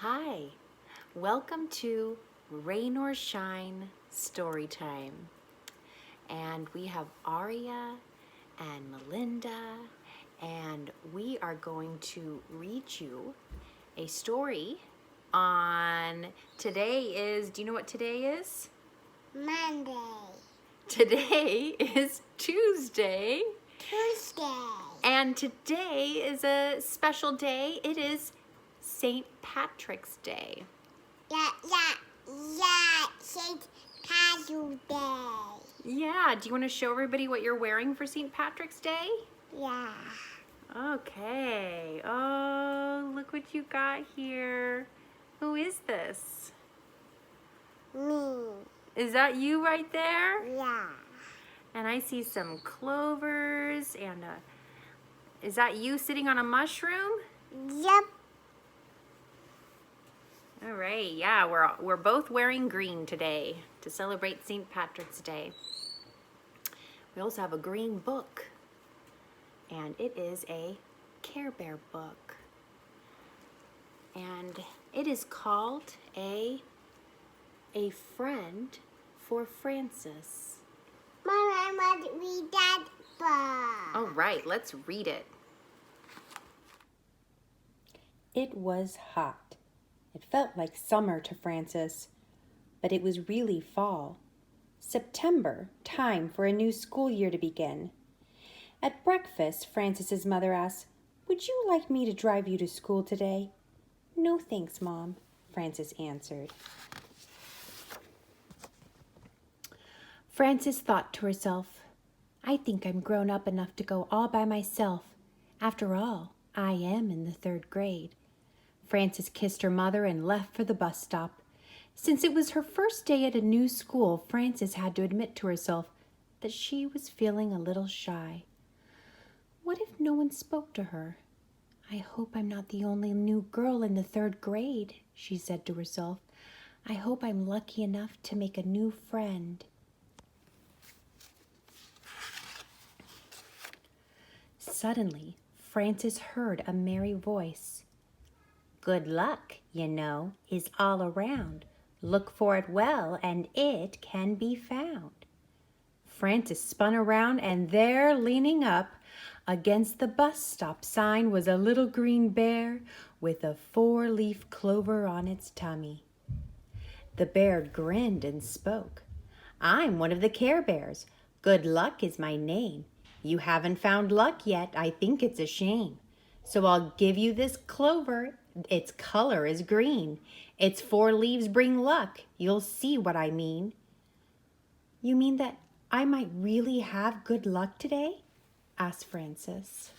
Hi, welcome to Rain or Shine Storytime. And we have Aria and Melinda, and we are going to read you a story on do you know what today is? Monday. Today is Tuesday. Tuesday. And today is a special day. It is St. Patrick's Day. Yeah. St. Patrick's Day. Yeah, do you want to show everybody what you're wearing for St. Patrick's Day? Yeah. Okay. Oh, look what you got here. Who is this? Me. Is that you right there? Yeah. And I see some clovers and is that you sitting on a mushroom? Yep. All right, yeah, we're both wearing green today to celebrate St. Patrick's Day. We also have a green book, and it is a Care Bear book. And it is called A Friend for Francis. Mom, I want to read that book. All right, let's read it. It was hot. It felt like summer to Francis, but it was really fall. September, time for a new school year to begin. At breakfast, Francis's mother asked, "Would you like me to drive you to school today?" "No, thanks, Mom," Francis answered. Frances thought to herself, "I think I'm grown up enough to go all by myself. After all, I am in the 3rd grade." Frances kissed her mother and left for the bus stop. Since it was her first day at a new school, Frances had to admit to herself that she was feeling a little shy. What if no one spoke to her? "I hope I'm not the only new girl in the 3rd grade," she said to herself. "I hope I'm lucky enough to make a new friend." Suddenly, Frances heard a merry voice. "Good luck, you know, is all around. Look for it well, and it can be found." Frances spun around, and there, leaning up against the bus stop sign, was a little green bear with a 4-leaf clover on its tummy. The bear grinned and spoke. "I'm one of the Care Bears. Good Luck is my name. You haven't found luck yet. I think it's a shame. So I'll give you this clover. Its color is green. Its 4 leaves bring luck. You'll see what I mean." "You mean that I might really have good luck today?" asked Frances.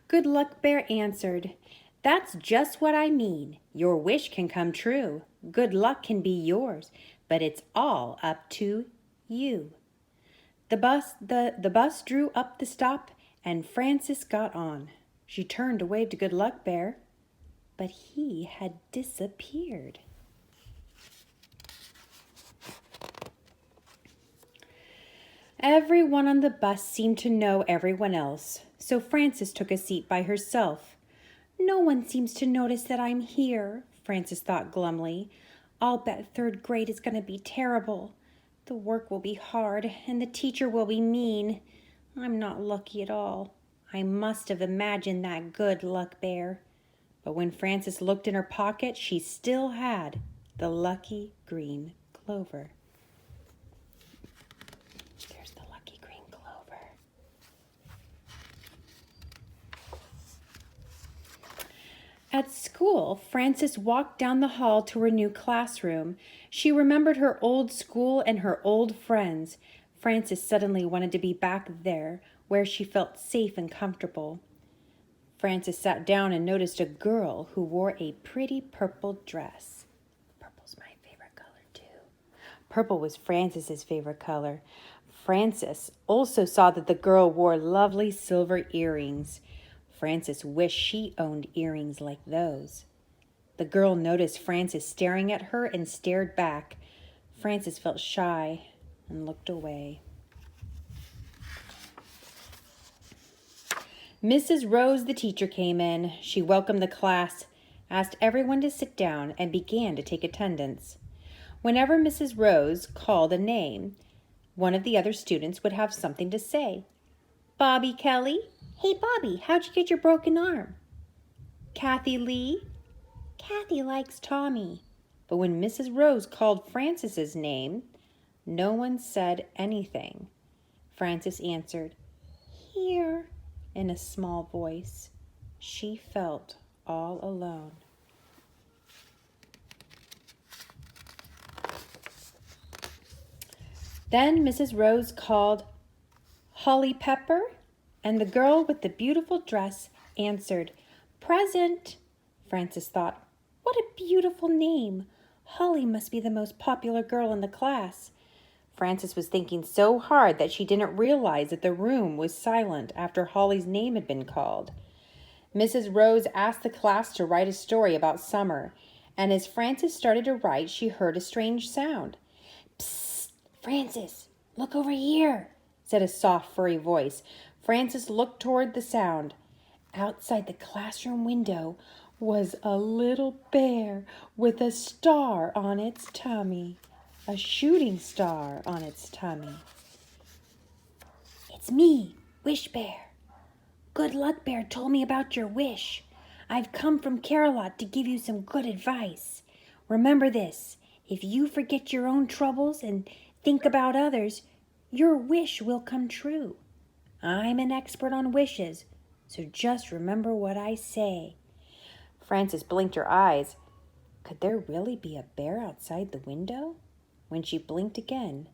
Good Luck Bear answered, "That's just what I mean. Your wish can come true. Good luck can be yours, but it's all up to you." The bus drew up the stop, and Frances got on. She turned to wave to Good Luck Bear, but he had disappeared. Everyone on the bus seemed to know everyone else, so Frances took a seat by herself. "No one seems to notice that I'm here," Frances thought glumly. "I'll bet 3rd grade is going to be terrible. The work will be hard, and the teacher will be mean. I'm not lucky at all. I must have imagined that Good Luck Bear." But when Frances looked in her pocket, she still had the lucky green clover. There's the lucky green clover. At school, Frances walked down the hall to her new classroom. She remembered her old school and her old friends. Frances suddenly wanted to be back there, where she felt safe and comfortable. Frances sat down and noticed a girl who wore a pretty purple dress. Purple's my favorite color, too. Purple was Frances's favorite color. Frances also saw that the girl wore lovely silver earrings. Frances wished she owned earrings like those. The girl noticed Frances staring at her and stared back. Frances felt shy and looked away. Mrs. Rose, the teacher, came in. She welcomed the class, asked everyone to sit down, and began to take attendance. Whenever Mrs. Rose called a name, one of the other students would have something to say. Bobby Kelly? Hey, Bobby, how'd you get your broken arm? Kathy Lee? Kathy likes Tommy. But when Mrs. Rose called Francis's name, no one said anything. Francis answered, Here, in a small voice. She felt all alone. Then Mrs. Rose called Holly Pepper, and the girl with the beautiful dress answered, Present. Francis thought, what a beautiful name. Holly must be the most popular girl in the class. Frances was thinking so hard that she didn't realize that the room was silent after Holly's name had been called. Mrs. Rose asked the class to write a story about summer, and as Frances started to write, she heard a strange sound. Psst, Frances, look over here, said a soft, furry voice. Frances looked toward the sound. Outside the classroom window was a little bear with a star on its tummy. A shooting star on its tummy. It's me, Wish Bear. Good Luck Bear told me about your wish. I've come from Carolot to give you some good advice. Remember this, if you forget your own troubles and think about others, your wish will come true. I'm an expert on wishes, so just remember what I say. Frances blinked her eyes. Could there really be a bear outside the window? When she blinked again,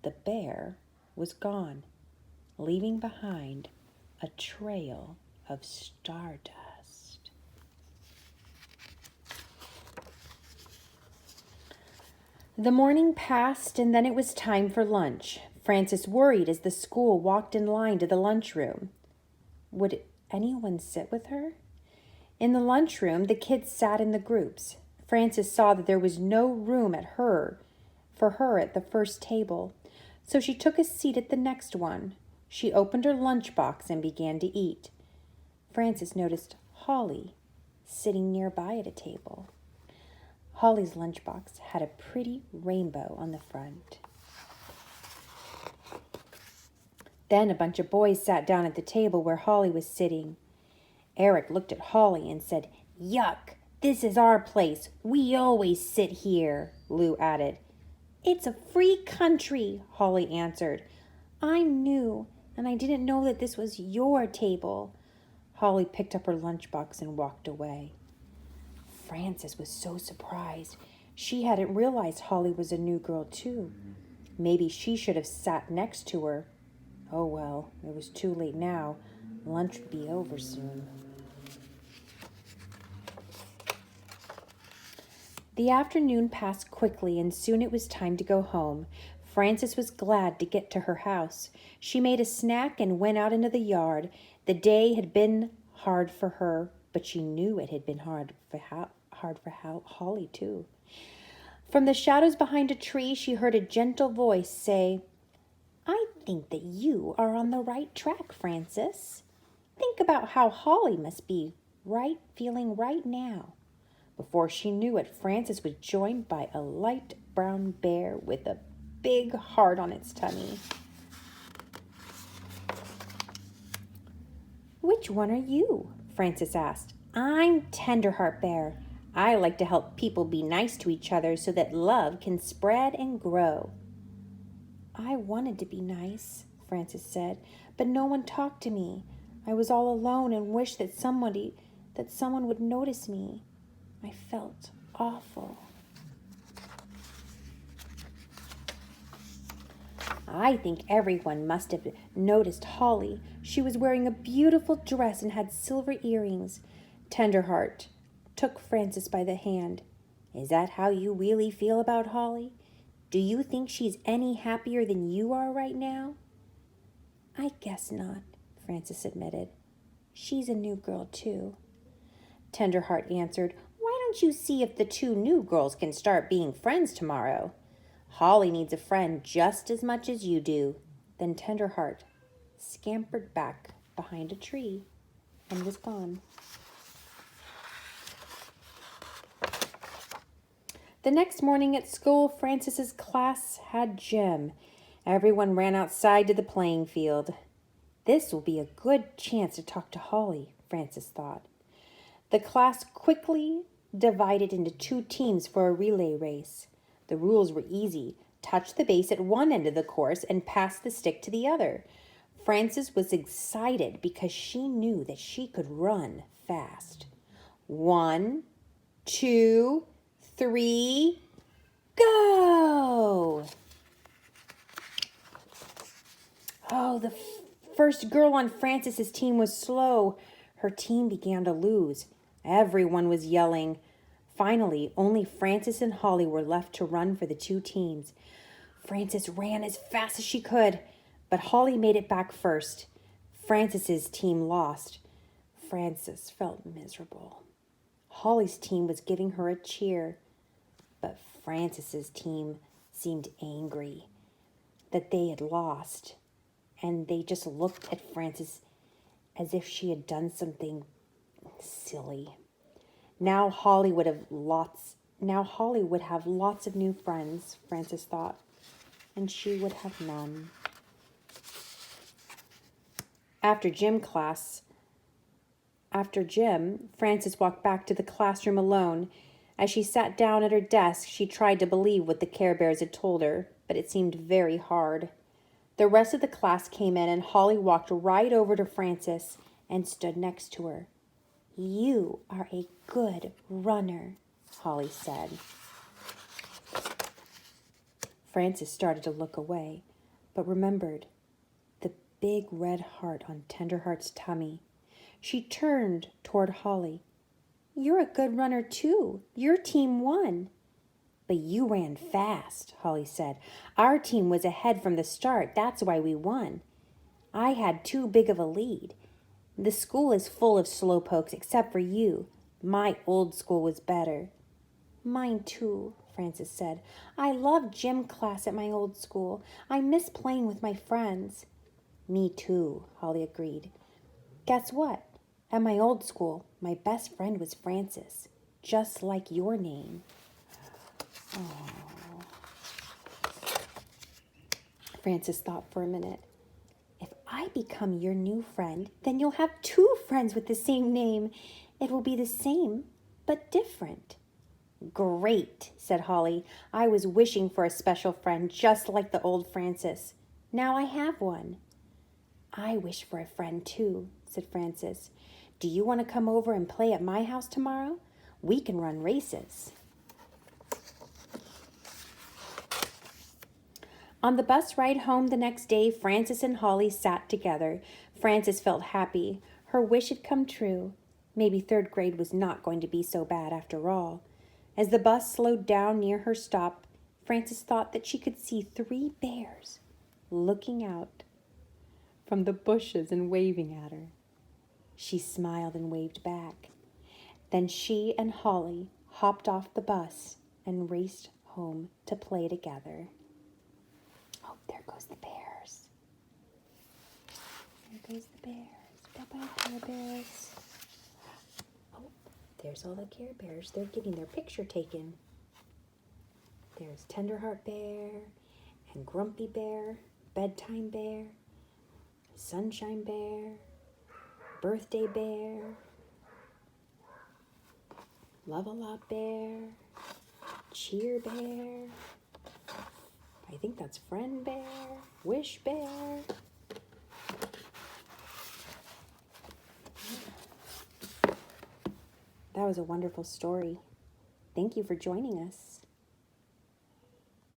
the bear was gone, leaving behind a trail of stardust. The morning passed, and then it was time for lunch. Frances worried as the school walked in line to the lunchroom. Would anyone sit with her? In the lunchroom, the kids sat in the groups. Frances saw that there was no room for her at the first table, so she took a seat at the next one. She opened her lunchbox and began to eat. Frances noticed Holly sitting nearby at a table. Holly's lunchbox had a pretty rainbow on the front. Then a bunch of boys sat down at the table where Holly was sitting. Eric looked at Holly and said, Yuck, this is our place. We always sit here, Lou added. It's a free country, Holly answered. I'm new, and I didn't know that this was your table. Holly picked up her lunchbox and walked away. Frances was so surprised. She hadn't realized Holly was a new girl, too. Maybe she should have sat next to her. Oh, well, it was too late now. Lunch would be over soon. The afternoon passed quickly, and soon it was time to go home. Frances was glad to get to her house. She made a snack and went out into the yard. The day had been hard for her, but she knew it had been hard for Holly, too. From the shadows behind a tree, she heard a gentle voice say, I think that you are on the right track, Frances. Think about how Holly must be feeling right now. Before she knew it, Frances was joined by a light brown bear with a big heart on its tummy. Which one are you? Frances asked. I'm Tenderheart Bear. I like to help people be nice to each other so that love can spread and grow. I wanted to be nice, Frances said, but no one talked to me. I was all alone and wished that someone would notice me. I felt awful. I think everyone must have noticed Holly. She was wearing a beautiful dress and had silver earrings. Tenderheart took Frances by the hand. Is that how you really feel about Holly? Do you think she's any happier than you are right now? I guess not, Frances admitted. She's a new girl, too. Tenderheart answered, Why don't you see if the two new girls can start being friends tomorrow? Holly needs a friend just as much as you do. Then Tenderheart scampered back behind a tree. and was gone. The next morning at school, Frances's class had gym. Everyone ran outside to the playing field. This will be a good chance to talk to Holly, Frances thought. The class quickly divided into 2 teams for a relay race. The rules were easy. Touch the base at one end of the course and pass the stick to the other. Frances was excited because she knew that she could run fast. 1, 2, 3, go! Oh, the first girl on Frances's team was slow. Her team began to lose. Everyone was yelling. Finally, only Frances and Holly were left to run for the 2 teams. Frances ran as fast as she could, but Holly made it back first. Frances's team lost. Frances felt miserable. Holly's team was giving her a cheer, but Frances's team seemed angry that they had lost, and they just looked at Frances as if she had done something silly. Now Holly would have lots of new friends, Frances thought, and she would have none. After gym, Frances walked back to the classroom alone. As she sat down at her desk, she tried to believe what the Care Bears had told her, but it seemed very hard. The rest of the class came in, and Holly walked right over to Frances and stood next to her. "You are a good runner," Holly said. Frances started to look away, but remembered the big red heart on Tenderheart's tummy. She turned toward Holly. "You're a good runner too. Your team won." "But you ran fast," Holly said. "Our team was ahead from the start. That's why we won. I had too big of a lead. The school is full of slowpokes except for you. My old school was better." "Mine too," Frances said. "I loved gym class at my old school. I miss playing with my friends." "Me too," Holly agreed. "Guess what? At my old school, my best friend was Frances, just like your name." Oh. Frances thought for a minute. "If I become your new friend, then you'll have 2 friends with the same name. It will be the same, but different." "Great," said Holly. "I was wishing for a special friend just like the old Frances. Now I have one." "I wish for a friend too," said Frances. "Do you want to come over and play at my house tomorrow? We can run races." On the bus ride home the next day, Frances and Holly sat together. Frances felt happy. Her wish had come true. Maybe 3rd grade was not going to be so bad after all. As the bus slowed down near her stop, Frances thought that she could see 3 bears looking out from the bushes and waving at her. She smiled and waved back. Then she and Holly hopped off the bus and raced home to play together. Oh, there goes the bears. There goes the bears. Bye-bye, Care Bears. Oh, there's all the Care Bears. They're getting their picture taken. There's Tenderheart Bear and Grumpy Bear, Bedtime Bear, Sunshine Bear, Birthday Bear, Love-A-Lot Bear, Cheer Bear, I think that's Friend Bear, Wish Bear. That was a wonderful story. Thank you for joining us.